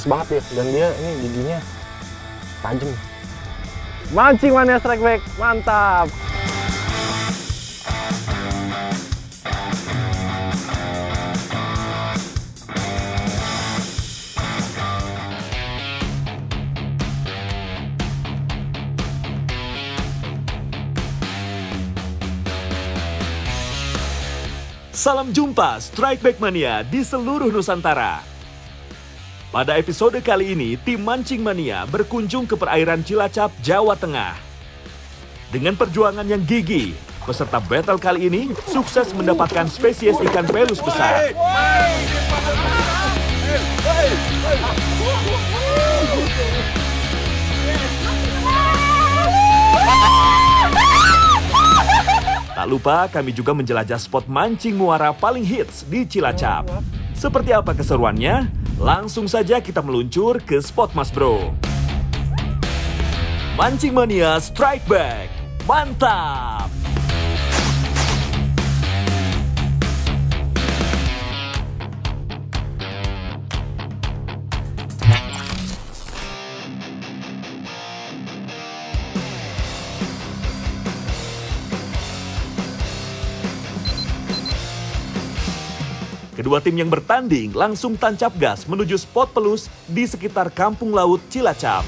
keras banget ya, dan dia ini giginya tajam. Mancing Mania Strike Back, mantap. Salam jumpa Strike Back Mania di seluruh Nusantara. Pada episode kali ini, tim Mancing Mania berkunjung ke perairan Cilacap, Jawa Tengah. Dengan perjuangan yang gigih, peserta battle kali ini sukses mendapatkan spesies ikan pelus besar. Tak lupa kami juga menjelajah spot mancing muara paling hits di Cilacap. Seperti apa keseruannya? Langsung saja kita meluncur ke spot Mas Bro. Mancing Mania Strike Back, mantap! Kedua tim yang bertanding langsung tancap gas menuju spot pelus di sekitar kampung laut Cilacap.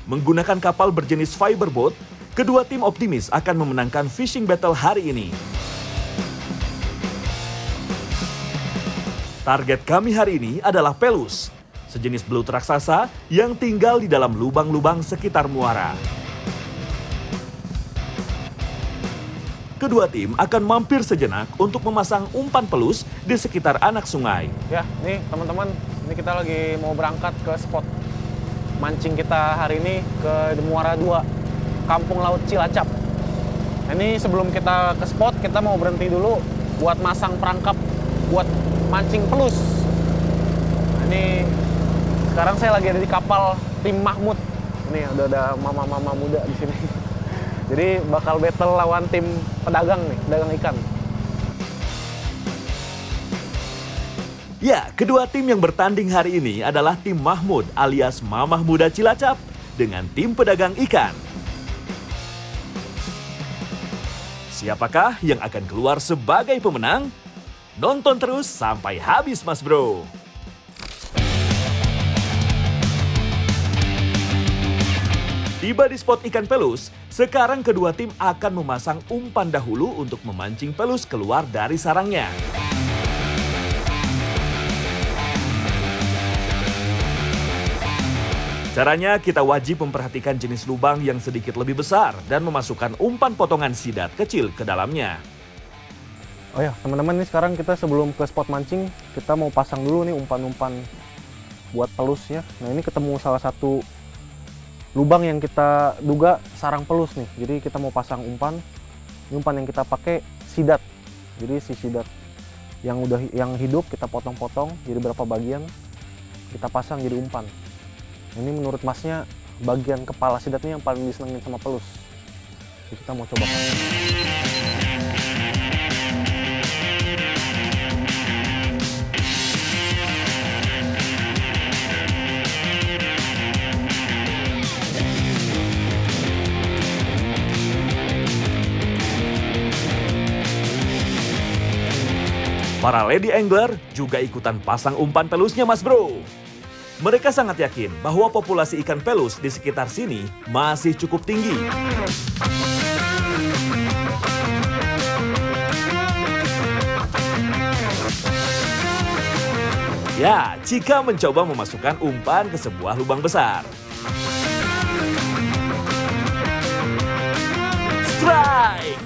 Menggunakan kapal berjenis fiberboat, kedua tim optimis akan memenangkan fishing battle hari ini. Target kami hari ini adalah pelus, sejenis belut raksasa yang tinggal di dalam lubang-lubang sekitar muara. Kedua tim akan mampir sejenak untuk memasang umpan pelus di sekitar anak sungai. Ya, nih teman-teman, ini kita lagi mau berangkat ke spot mancing kita hari ini ke Muara 2, Kampung Laut Cilacap. Ini sebelum kita ke spot, kita mau berhenti dulu buat masang perangkap buat mancing pelus. Ini sekarang saya lagi ada di kapal tim Mahmud. Ini udah ada mama-mama muda di sini. Jadi bakal battle lawan tim pedagang nih, pedagang ikan. Ya, kedua tim yang bertanding hari ini adalah tim Mahmud alias Mamah Muda Cilacap dengan tim pedagang ikan. Siapakah yang akan keluar sebagai pemenang? Nonton terus sampai habis, Mas Bro. Tiba di spot ikan pelus, sekarang kedua tim akan memasang umpan dahulu untuk memancing pelus keluar dari sarangnya. Caranya kita wajib memperhatikan jenis lubang yang sedikit lebih besar dan memasukkan umpan potongan sidat kecil ke dalamnya. Oh ya, teman-teman, ini sekarang kita sebelum ke spot mancing, kita mau pasang dulu nih umpan-umpan buat pelusnya. Nah, ini ketemu salah satu lubang yang kita duga sarang pelus nih. Jadi kita mau pasang umpan. Ini umpan yang kita pakai sidat. Jadi si sidat yang hidup kita potong-potong jadi berapa bagian, kita pasang jadi umpan. Ini menurut masnya bagian kepala sidatnya yang paling disenengin sama pelus. Jadi kita mau coba pasang. Para lady angler juga ikutan pasang umpan pelusnya, Mas Bro. Mereka sangat yakin bahwa populasi ikan pelus di sekitar sini masih cukup tinggi. Ya, Cika mencoba memasukkan umpan ke sebuah lubang besar. Strike!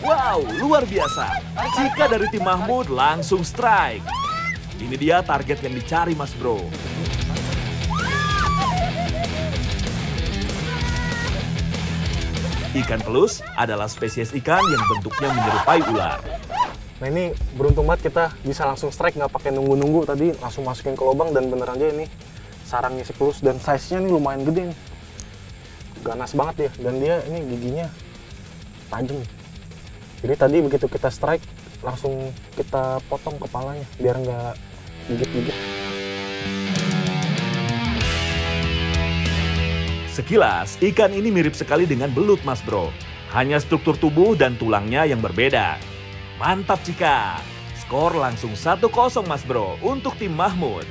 Wow, luar biasa. Cika dari tim Mahmud langsung strike. Ini dia target yang dicari, Mas Bro. Ikan pelus adalah spesies ikan yang bentuknya menyerupai ular. Nah ini beruntung banget kita bisa langsung strike, nggak pakai nunggu-nunggu, tadi langsung masukin ke lubang dan beneran aja ini sarangnya si pelus, dan size-nya nih lumayan gede nih. Ganas banget dia, dan dia ini giginya tajam. Jadi tadi begitu kita strike langsung kita potong kepalanya biar nggak gigit-gigit. Sekilas, ikan ini mirip sekali dengan belut, Mas Bro. Hanya struktur tubuh dan tulangnya yang berbeda. Mantap Cika. Skor langsung 1-0 Mas Bro untuk tim Mahmud.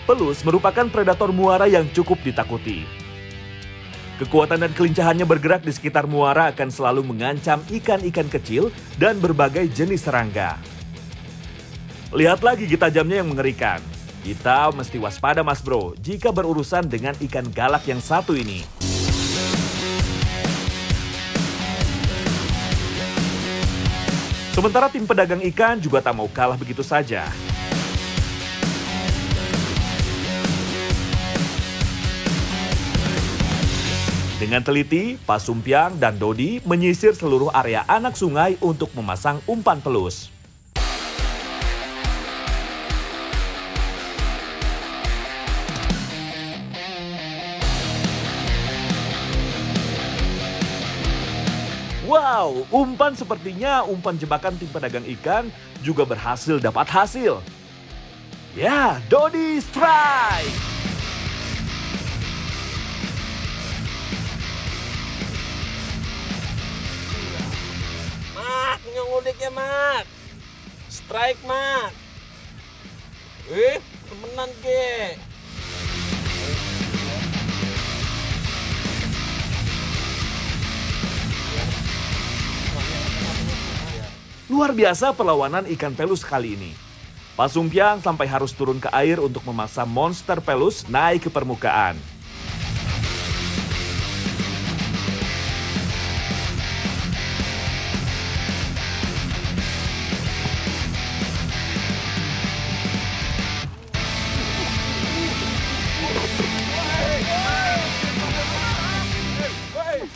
Pelus merupakan predator muara yang cukup ditakuti. Kekuatan dan kelincahannya bergerak di sekitar muara akan selalu mengancam ikan-ikan kecil dan berbagai jenis serangga. Lihat lagi gigi tajamnya yang mengerikan. Kita mesti waspada Mas Bro jika berurusan dengan ikan galak yang satu ini. Sementara tim pedagang ikan juga tak mau kalah begitu saja. Dengan teliti, Pak Sumpiang dan Dodi menyisir seluruh area anak sungai untuk memasang umpan pelus. Wow, umpan sepertinya umpan jebakan tim pedagang ikan juga berhasil dapat hasil. Ya, Dodi strike! Mat, nyungudik ya Mat. Strike Mat. Temenan ke. Luar biasa perlawanan ikan pelus kali ini. Pak Sumpiang sampai harus turun ke air untuk memaksa monster pelus naik ke permukaan.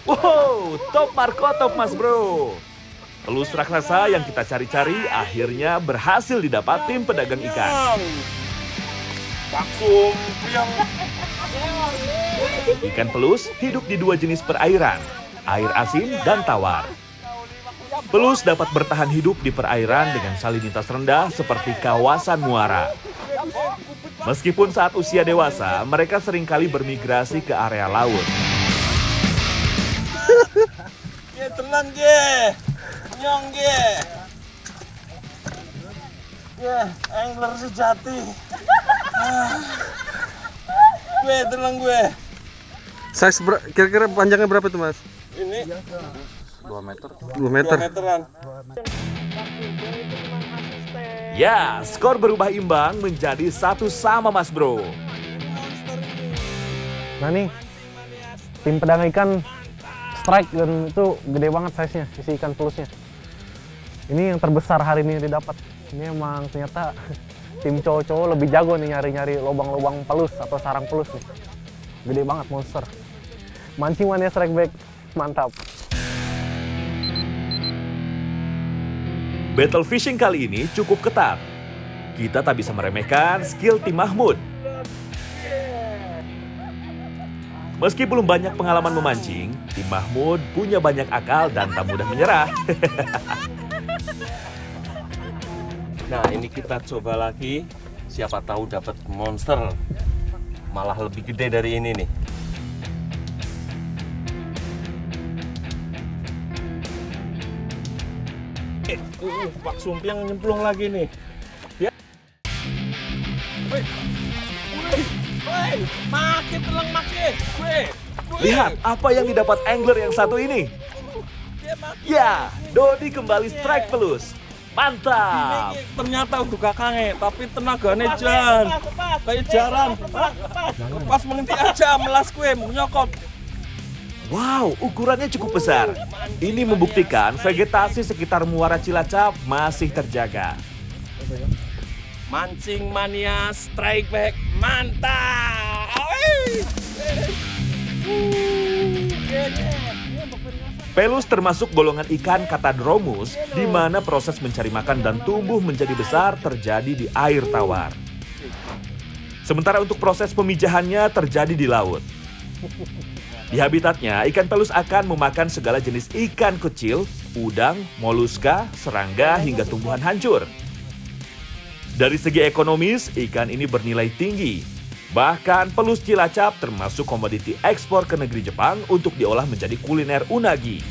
Wow, top Marco top Mas Bro. Pelus raksasa yang kita cari-cari akhirnya berhasil didapat tim pedagang ikan. Pak Sumpiang. Ikan pelus hidup di dua jenis perairan, air asin dan tawar. Pelus dapat bertahan hidup di perairan dengan salinitas rendah seperti kawasan muara. Meskipun saat usia dewasa, mereka seringkali bermigrasi ke area laut. Telan ge. Nyong ge. Ya, angler sejati. Gue telan gue. Size kira-kira panjangnya berapa tuh Mas? Ini 2 meter. 2 meter. 2 meteran. Ya, skor berubah imbang menjadi 1-1 Mas Bro. Nah nih, tim pedagang ikan strike dan itu gede banget size-nya, isi ikan pelusnya. Ini yang terbesar hari ini didapat. Ini emang ternyata tim cowok-cowok lebih jago nih nyari-nyari lubang-lubang pelus atau sarang pelus nih. Gede banget monster. Mancing Mania Strike Back, mantap. Battle fishing kali ini cukup ketat. Kita tak bisa meremehkan skill tim Mahmud. Meski belum banyak pengalaman memancing, tim Mahmud punya banyak akal dan tak mudah menyerah. Nah, ini kita coba lagi. Siapa tahu dapat monster. Malah lebih gede dari ini nih. Pak Sumpiang nyemplung lagi nih. Ya. Makin telang makin. Lihat apa yang didapat angler yang satu ini. Ya, Dodi kembali strike pelus. Mantap. Ternyata udah kakangnya, tapi tenaganya jan. Kayak jaran. Pas menghenti aja melas kue, mau nyokot. Wow, ukurannya cukup besar. Ini membuktikan vegetasi sekitar Muara Cilacap masih terjaga. Mancing Mania Strike Back, mantap! Pelus termasuk golongan ikan Catadromus, di mana proses mencari makan dan tumbuh menjadi besar terjadi di air tawar. Sementara untuk proses pemijahannya terjadi di laut. Di habitatnya, ikan pelus akan memakan segala jenis ikan kecil, udang, moluska, serangga, hingga tumbuhan hancur. Dari segi ekonomis, ikan ini bernilai tinggi. Bahkan pelus Cilacap termasuk komoditi ekspor ke negeri Jepang untuk diolah menjadi kuliner unagi.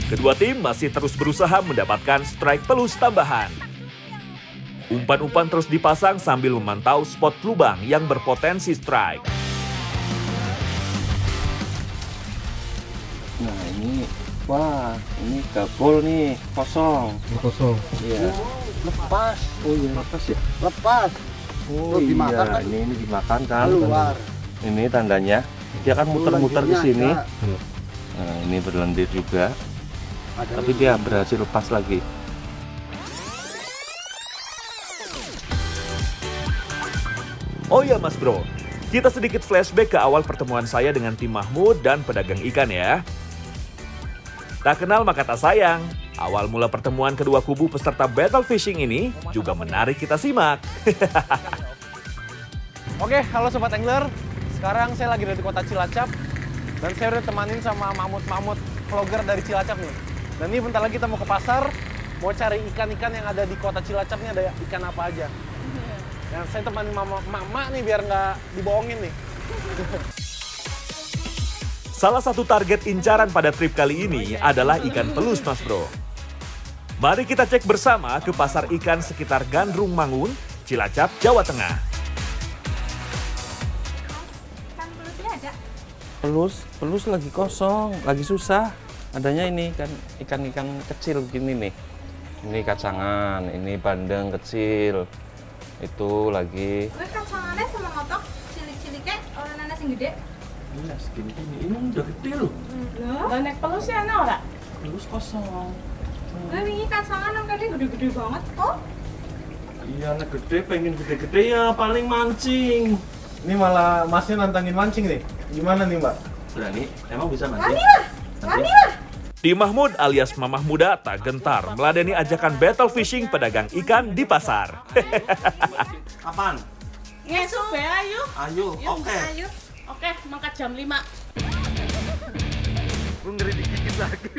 Kedua tim masih terus berusaha mendapatkan strike pelus tambahan. Umpan-umpan terus dipasang sambil memantau spot lubang yang berpotensi strike. Nah ini, wah ini gabul nih, kosong. Kosong. Iya. Lepas. Oh iya, lepas ya? Lepas. Oh dimakan iya, kan? ini dimakan kan? Keluar. Ini tandanya. Dia kan muter-muter ke sini. Ada. Nah, ini berlendir juga. Ada Tapi dia berhasil lepas lagi. Oh ya Mas Bro, kita sedikit flashback ke awal pertemuan saya dengan tim Mahmud dan pedagang ikan ya. Tak kenal maka tak sayang. Awal mula pertemuan kedua kubu peserta battle fishing ini juga menarik kita simak. Oke, halo Sobat Angler. Sekarang saya lagi di kota Cilacap. Dan saya udah temanin sama Mahmud vlogger dari Cilacap nih. Dan ini bentar lagi kita mau ke pasar. Mau cari ikan-ikan yang ada di kota Cilacap nih, ada ikan apa aja. Dan saya temanin mama nih biar nggak dibohongin nih. Salah satu target incaran pada trip kali ini adalah ikan pelus Mas Bro. Mari kita cek bersama ke pasar ikan sekitar Gandrung Mangun, Cilacap, Jawa Tengah. Ikan pelusnya ada? Pelus lagi kosong, lagi susah. Adanya ini kan ikan-ikan kecil begini nih. Ini kacangan, ini bandeng kecil. Itu lagi. Wih, kacangannya sama ngotok, cilik-ciliknya orang nanas yang gede. Iya, segini-gini. Ini udah gede loh. Lah nek pelusnya ana ora? Pelus kosong. Wih, wingi kacangan nang kene gede-gede banget kok. Iya, anak gede pengen gede-gede ya paling mancing. Ini malah masnya nantangin mancing nih. Gimana nih Mbak? Berani? Emang bisa mancing? Wani lah. Tim Mahmud alias Mamah Muda tak gentar meladeni ajakan battle fishing pedagang ikan di pasar. Apaan? Ngesuk be ayo. Ayo, oke. Ayo. Oke, mangkat jam 5. Gue ngeri digigit lagi.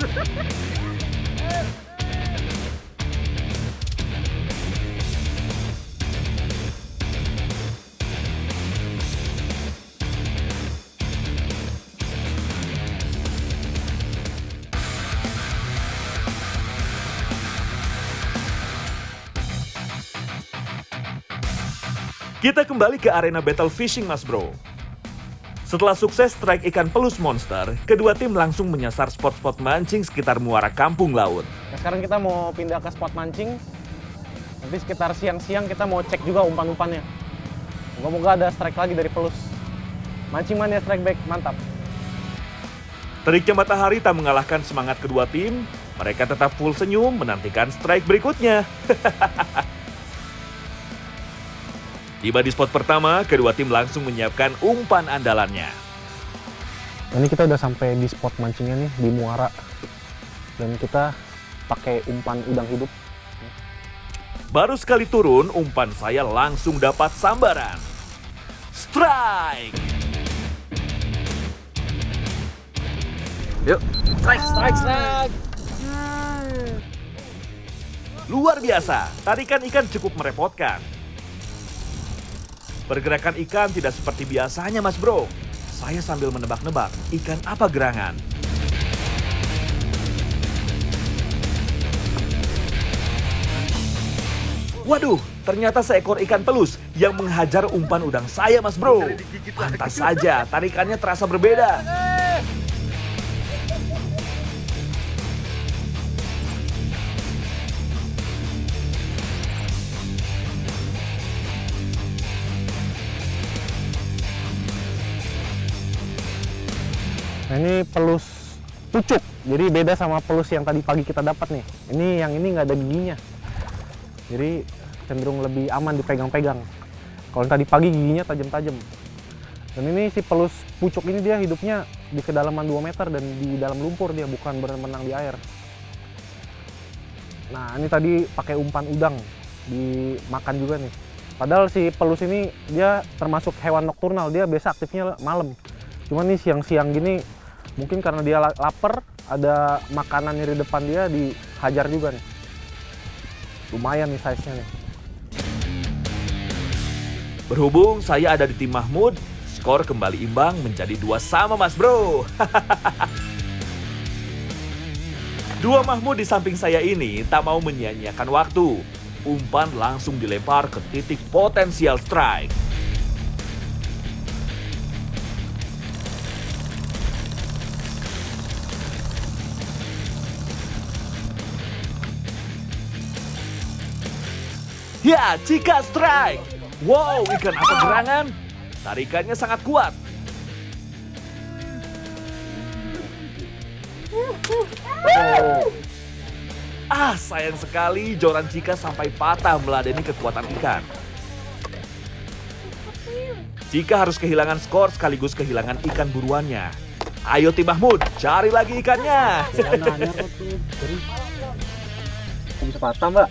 Kita kembali ke arena battle fishing Mas Bro. Setelah sukses strike ikan pelus monster, kedua tim langsung menyasar spot-spot mancing sekitar muara kampung laut. Nah, sekarang kita mau pindah ke spot mancing. Nanti sekitar siang-siang kita mau cek juga umpan-umpannya. Moga-moga ada strike lagi dari pelus. Mancing mania strike back, mantap. Teriknya matahari tak mengalahkan semangat kedua tim. Mereka tetap full senyum menantikan strike berikutnya. Tiba di spot pertama, kedua tim langsung menyiapkan umpan andalannya. Ini kita udah sampai di spot mancingnya nih, di muara. Dan kita pakai umpan udang hidup. Baru sekali turun, umpan saya langsung dapat sambaran. Strike! Yuk. Strike! Luar biasa, tarikan ikan cukup merepotkan. Pergerakan ikan tidak seperti biasanya Mas Bro. Saya sambil menebak-nebak ikan apa gerangan. Waduh, ternyata seekor ikan pelus yang menghajar umpan udang saya Mas Bro. Pantas saja tarikannya terasa berbeda. Nah ini pelus pucuk, jadi beda sama pelus yang tadi pagi kita dapat nih. Yang ini nggak ada giginya, jadi cenderung lebih aman dipegang-pegang. Kalau tadi pagi giginya tajam-tajam. Dan ini si pelus pucuk ini dia hidupnya di kedalaman 2 meter dan di dalam lumpur, dia bukan berenang di air. Nah ini tadi pakai umpan udang, dimakan juga nih. Padahal si pelus ini dia termasuk hewan nokturnal, dia biasa aktifnya malam. Cuman nih siang-siang gini mungkin karena dia lapar, ada makanan di depan dia, dihajar juga nih. Lumayan nih size-nya nih. Berhubung saya ada di tim Mahmud, skor kembali imbang menjadi 2-2 Mas Bro. Dua Mahmud di samping saya ini tak mau menyia-nyiakan waktu. Umpan langsung dilempar ke titik potensial strike. Ya, Cika strike. Wow, ikan apa gerangan? Tarikannya sangat kuat. Sayang sekali joran Cika sampai patah meladeni kekuatan ikan. Cika harus kehilangan skor sekaligus kehilangan ikan buruannya. Ayo tim Mahmud, cari lagi ikannya. Bisa patah, Mbak.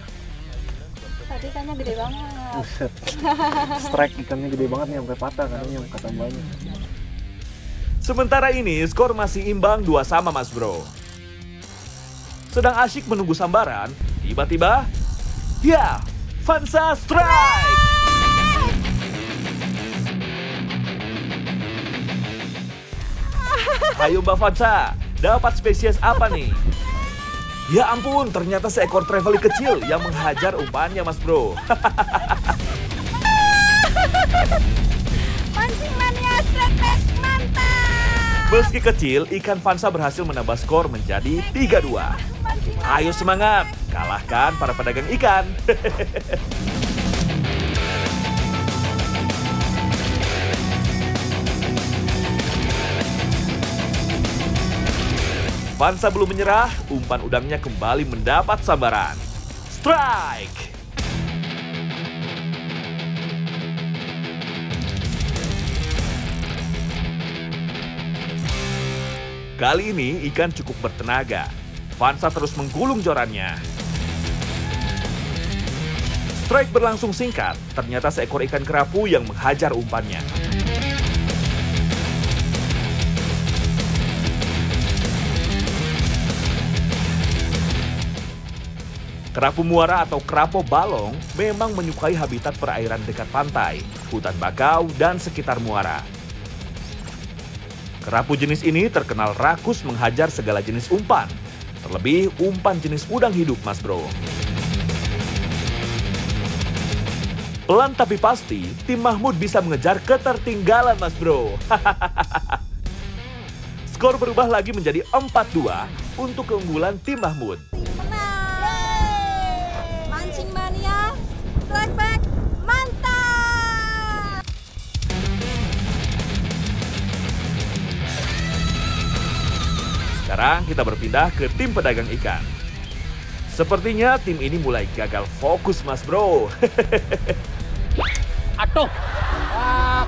Tadi ikannya gede banget. Buset. Strike ikannya gede banget nih sampai patah katanya kata mbaknya. Sementara ini skor masih imbang 2-2 Mas Bro. Sedang asyik menunggu sambaran, tiba-tiba, ya, Vansa strike! Ayo Mbak Vansa, dapat spesies apa nih? Ya ampun, ternyata seekor trevally kecil yang menghajar umpannya Mas Bro. Mancing mania strike back, mantap! Meski kecil, ikan Vansa berhasil menambah skor menjadi 3-2. Ayo semangat, kalahkan para pedagang ikan. Vansa belum menyerah, umpan udangnya kembali mendapat sambaran. Strike! Kali ini ikan cukup bertenaga. Vansa terus menggulung jorannya. Strike berlangsung singkat, ternyata seekor ikan kerapu yang menghajar umpannya. Kerapu muara atau kerapo balong memang menyukai habitat perairan dekat pantai, hutan bakau, dan sekitar muara. Kerapu jenis ini terkenal rakus menghajar segala jenis umpan, terlebih umpan jenis udang hidup, Mas Bro. Pelan tapi pasti, tim Mahmud bisa mengejar ketertinggalan, Mas Bro. Skor berubah lagi menjadi 4-2 untuk keunggulan tim Mahmud. Mancing mania strike back, mantap! Sekarang kita berpindah ke tim pedagang ikan. Sepertinya tim ini mulai gagal fokus, Mas Bro. Aduh,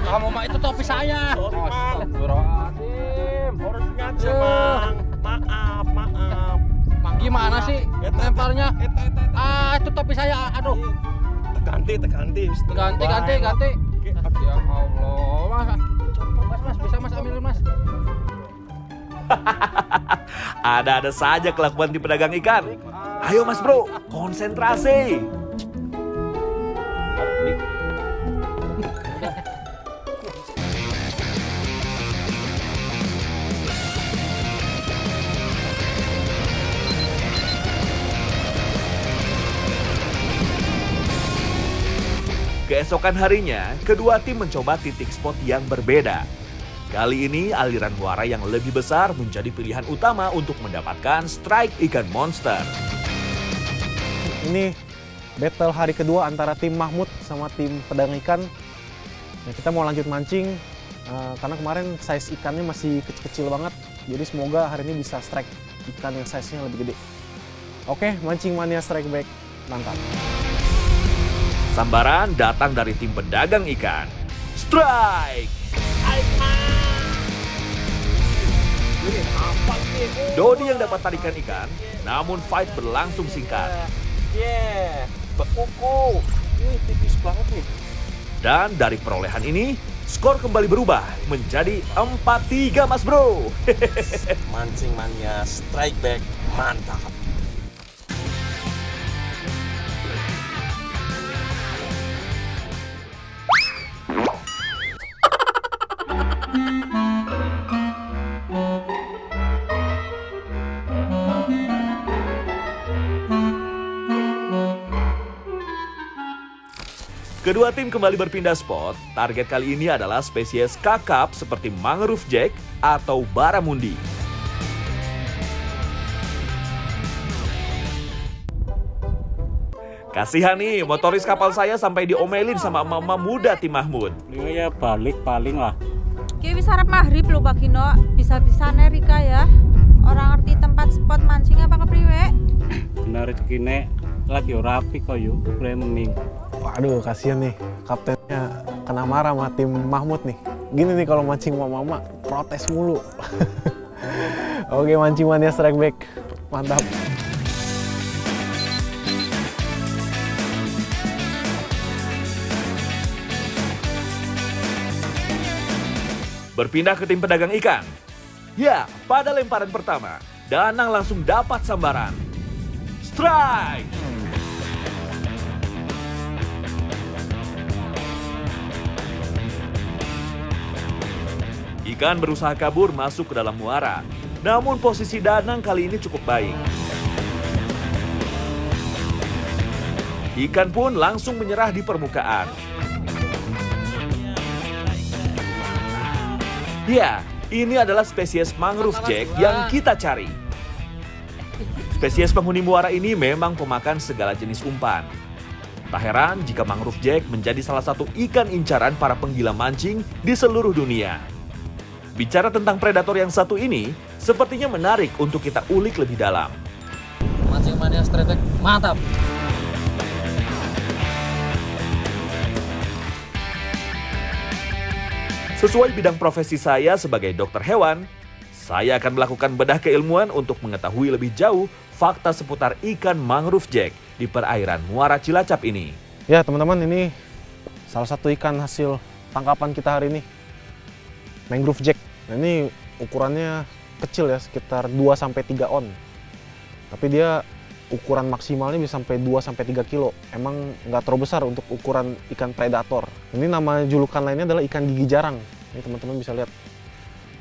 kamu mah itu topi saya. Astagfirullahaladzim. Maaf. Gimana sih lemparnya? Itu topi saya. Aduh. Ganti. Ganti. Ya Allah, Mas, bisa Mas ambil Mas. Ada-ada saja kelakuan tim pedagang ikan. Ayo Mas Bro, konsentrasi. Keesokan harinya, kedua tim mencoba titik spot yang berbeda. Kali ini aliran muara yang lebih besar menjadi pilihan utama untuk mendapatkan strike ikan monster. Ini battle hari kedua antara tim Mahmud sama tim pedagang ikan. Nah, kita mau lanjut mancing karena kemarin size ikannya masih kecil-kecil banget. Jadi semoga hari ini bisa strike ikan yang size-nya lebih gede. Oke, mancing mania strike back, mantap. Sambaran datang dari tim pedagang ikan. Strike! Dodi yang dapat tarikan ikan, namun fight berlangsung singkat. Bekuku. Ih, tipis banget nih. Dan dari perolehan ini, skor kembali berubah menjadi 4-3 Mas Bro. Mancing mania strike back mantap. Kedua tim kembali berpindah spot. Target kali ini adalah spesies kakap seperti mangrove jack atau baramundi. Kasihan nih, motoris kapal saya sampai diomelin sama mama muda tim Mahmud. Ya balik paling lah. Ki wis arep maghrib lho Pak Gino. Bisa-bisane Rika ya. Orang ngerti tempat spot mancing apa kepriwe? Benar rezekine lagi ora apik kok yuk, mending. Waduh, kasihan nih kaptennya kena marah sama tim Mahmud nih. Gini nih kalau mancing sama mama, protes mulu. Oke, mancing mania strike back. Mantap. Berpindah ke tim pedagang ikan. Ya, pada lemparan pertama, Danang langsung dapat sambaran. Strike! Ikan berusaha kabur masuk ke dalam muara. Namun posisi Danang kali ini cukup baik. Ikan pun langsung menyerah di permukaan. Ya, ini adalah spesies mangrove jack yang kita cari. Spesies penghuni muara ini memang pemakan segala jenis umpan. Tak heran jika mangrove jack menjadi salah satu ikan incaran para penggila mancing di seluruh dunia. Bicara tentang predator yang satu ini, sepertinya menarik untuk kita ulik lebih dalam. Mancing mania strike back mantap. Sesuai bidang profesi saya sebagai dokter hewan, saya akan melakukan bedah keilmuan untuk mengetahui lebih jauh fakta seputar ikan mangrove jack di perairan Muara Cilacap ini. Ya teman-teman, ini salah satu ikan hasil tangkapan kita hari ini. Mangrove jack. Nah, ini ukurannya kecil ya, sekitar 2-3 on. Tapi dia ukuran maksimalnya bisa sampai 2-3 kilo. Emang nggak terlalu besar untuk ukuran ikan predator. Ini nama julukan lainnya adalah ikan gigi jarang. Ini teman-teman bisa lihat.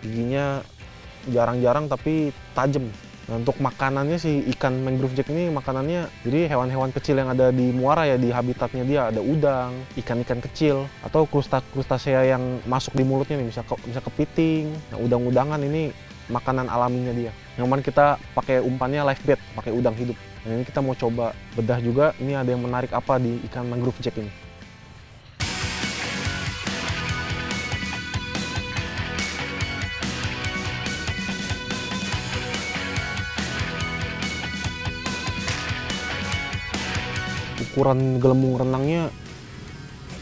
Giginya jarang-jarang tapi tajam. Nah, untuk makanannya si ikan mangrove jack ini makanannya jadi hewan-hewan kecil yang ada di muara ya, di habitatnya dia ada udang, ikan-ikan kecil atau krustasea yang masuk di mulutnya nih, bisa kepiting. Nah, udang-udangan ini makanan alaminya dia. Yang mana kita pakai umpannya live bait, pakai udang hidup. Nah, ini kita mau coba bedah juga, ini ada yang menarik apa di ikan mangrove jack ini. Ukuran gelembung renangnya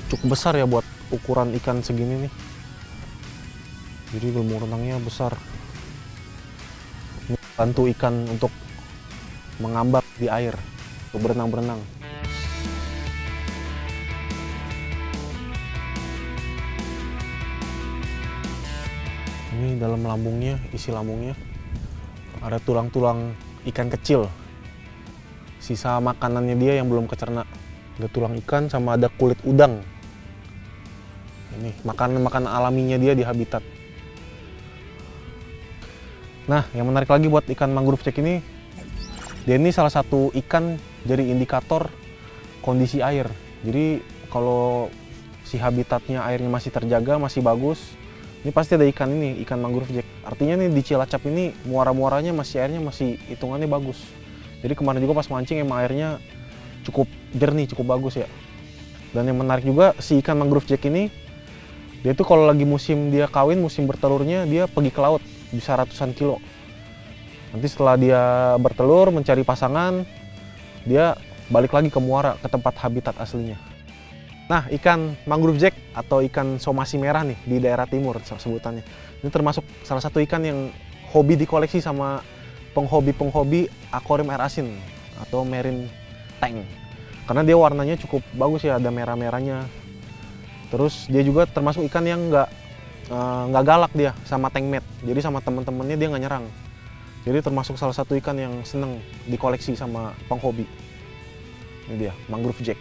cukup besar ya buat ukuran ikan segini nih. Jadi gelembung renangnya besar. Ini bantu ikan untuk mengambang di air, untuk berenang-berenang. Ini dalam lambungnya, isi lambungnya ada tulang-tulang ikan kecil. Sisa makanannya dia yang belum kecerna. Ada tulang ikan sama ada kulit udang. Ini makanan-makanan alaminya dia di habitat. Nah, yang menarik lagi buat ikan mangrove jack ini, dia ini salah satu ikan jadi indikator kondisi air. Jadi kalau si habitatnya airnya masih terjaga, masih bagus, ini pasti ada ikan ini, ikan mangrove jack. Artinya nih di Cilacap ini muara-muaranya airnya masih hitungannya bagus. Jadi kemarin juga pas mancing emang airnya cukup jernih, cukup bagus ya. Dan yang menarik juga si ikan mangrove jack ini, dia tuh kalau lagi musim dia kawin, musim bertelurnya dia pergi ke laut, bisa ratusan kilo. Nanti setelah dia bertelur mencari pasangan, dia balik lagi ke muara, ke tempat habitat aslinya. Nah, ikan mangrove jack atau ikan somasi merah nih di daerah timur sebutannya. Ini termasuk salah satu ikan yang hobi dikoleksi sama penghobi akuarium air asin atau marine tank. Karena dia warnanya cukup bagus ya, ada merah-merahnya. Terus dia juga termasuk ikan yang nggak galak dia sama tank mate. Jadi sama teman-temannya dia nggak nyerang. Jadi termasuk salah satu ikan yang seneng dikoleksi sama penghobi. Ini dia, mangrove jack.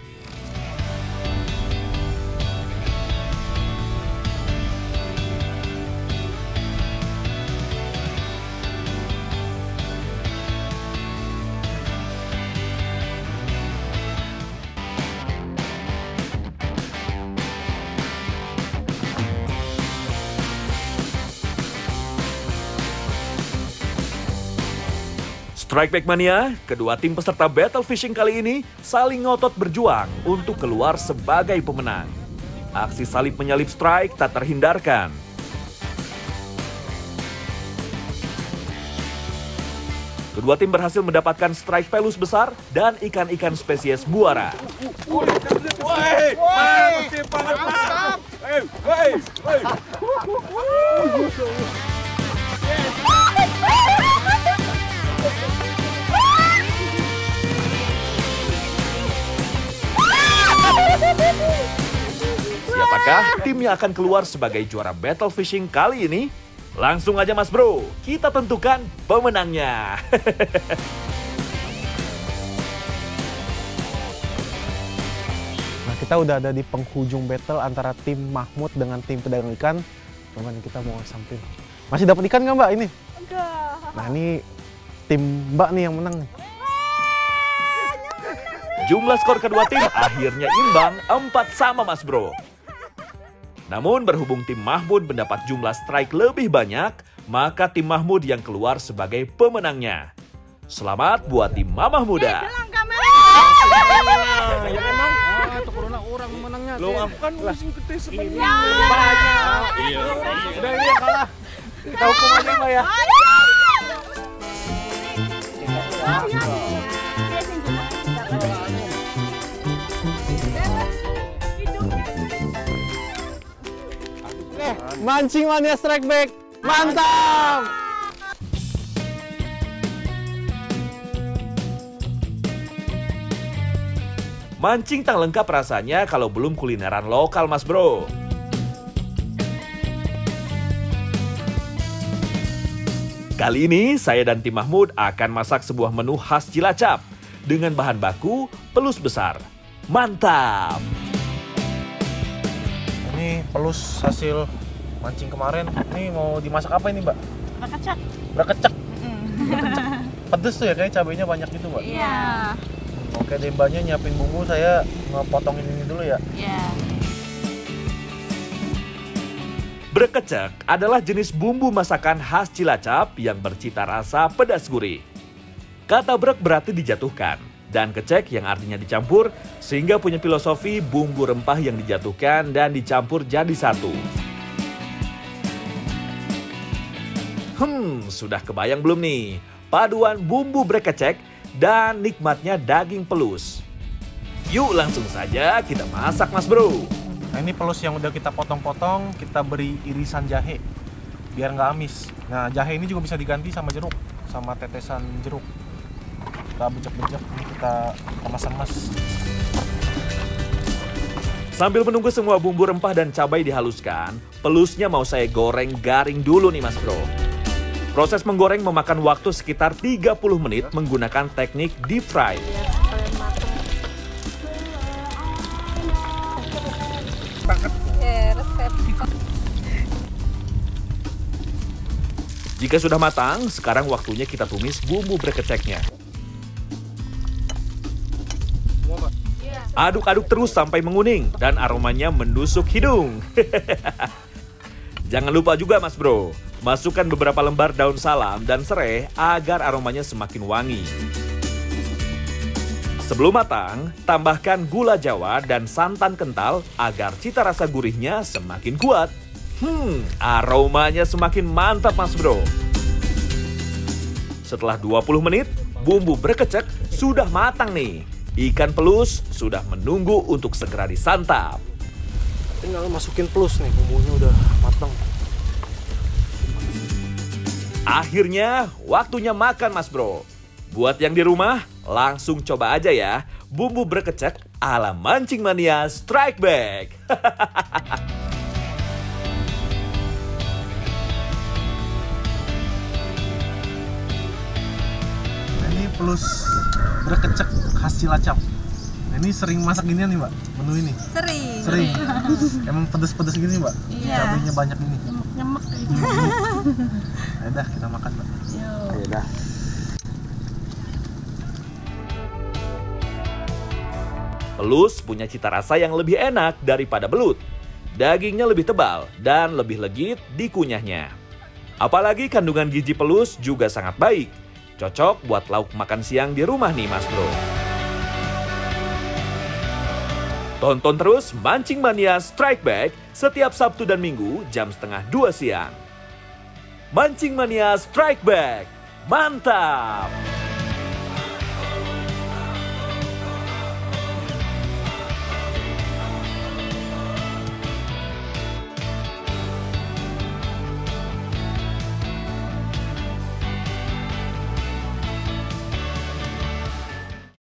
Strike Back Mania, kedua tim peserta battle fishing kali ini saling ngotot berjuang untuk keluar sebagai pemenang. Aksi salib menyalip strike tak terhindarkan. Kedua tim berhasil mendapatkan strike pelus besar dan ikan-ikan spesies buara. Siapakah tim yang akan keluar sebagai juara battle fishing kali ini? Langsung aja Mas Bro, kita tentukan pemenangnya. Nah, kita udah ada di penghujung battle antara tim Mahmud dengan tim pedagang ikan. Teman kita mau samperin. Masih dapat ikan nggak Mbak ini? Enggak. Nah, ini tim Mbak nih yang menang nih. Jumlah skor kedua tim akhirnya imbang 4-4 Mas Bro. Namun berhubung tim Mahmud mendapat jumlah strike lebih banyak, maka tim Mahmud yang keluar sebagai pemenangnya. Selamat buat tim Mamah Muda. Ya emang. Itu corona orang menangnya. Lo aku kan musim gede sebenarnya. Banyak. Iya. Udah ini yang kalah. Kita hukum aja Mbak ya. Mancing Mania Strike Back, mantap! Mancing tak lengkap rasanya kalau belum kulineran lokal Mas Bro. Kali ini saya dan tim Mahmud akan masak sebuah menu khas Cilacap dengan bahan baku pelus besar. Mantap! Ini pelus hasil mancing kemarin. Ini mau dimasak apa ini Mbak? Berkecak. Berkecak. Pedes tuh ya, kayak cabenya banyak gitu Mbak? Iya. Oke deh Mbaknya nyiapin bumbu, saya ngepotongin ini dulu ya. Iya. Berkecak adalah jenis bumbu masakan khas Cilacap yang bercita rasa pedas gurih. Kata brek berarti dijatuhkan, dan kecek yang artinya dicampur, sehingga punya filosofi bumbu rempah yang dijatuhkan dan dicampur jadi satu. Sudah kebayang belum nih? Paduan bumbu berkecek dan nikmatnya daging pelus. Yuk langsung saja kita masak Mas Bro. Nah ini pelus yang udah kita potong-potong, kita beri irisan jahe biar nggak amis. Nah jahe ini juga bisa diganti sama jeruk, sama tetesan jeruk. Kita bejek-bejek, kita remas-remas. Sambil menunggu semua bumbu rempah dan cabai dihaluskan, pelusnya mau saya goreng garing dulu nih Mas Bro. Proses menggoreng memakan waktu sekitar 30 menit menggunakan teknik deep fry. Jika sudah matang, sekarang waktunya kita tumis bumbu berkeceknya. Aduk-aduk terus sampai menguning dan aromanya menusuk hidung. Jangan lupa juga Mas Bro, masukkan beberapa lembar daun salam dan serai agar aromanya semakin wangi. Sebelum matang, tambahkan gula jawa dan santan kental agar cita rasa gurihnya semakin kuat. Aromanya semakin mantap Mas Bro. Setelah 20 menit, bumbu berkecek sudah matang nih. Ikan pelus sudah menunggu untuk segera disantap. Tinggal masukin pelus nih, bumbunya udah matang. Akhirnya waktunya makan Mas Bro. Buat yang di rumah, langsung coba aja ya bumbu berkecek ala Mancing Mania Strike Back. Ini pelus berkecek khas Cilacap. Ini sering masak ginian nih Mbak, menu ini? Sering. Emang pedes-pedes gini Mbak? Iya. Cabainya banyak ini. Nyemek Ya udah, kita makan Mbak. Ya udah. Pelus punya cita rasa yang lebih enak daripada belut. Dagingnya lebih tebal dan lebih legit dikunyahnya. Apalagi kandungan gizi pelus juga sangat baik. Cocok buat lauk makan siang di rumah nih Mas Bro. Tonton terus Mancing Mania Strike Back setiap Sabtu dan Minggu jam 1:30 siang. Mancing Mania Strike Back, mantap!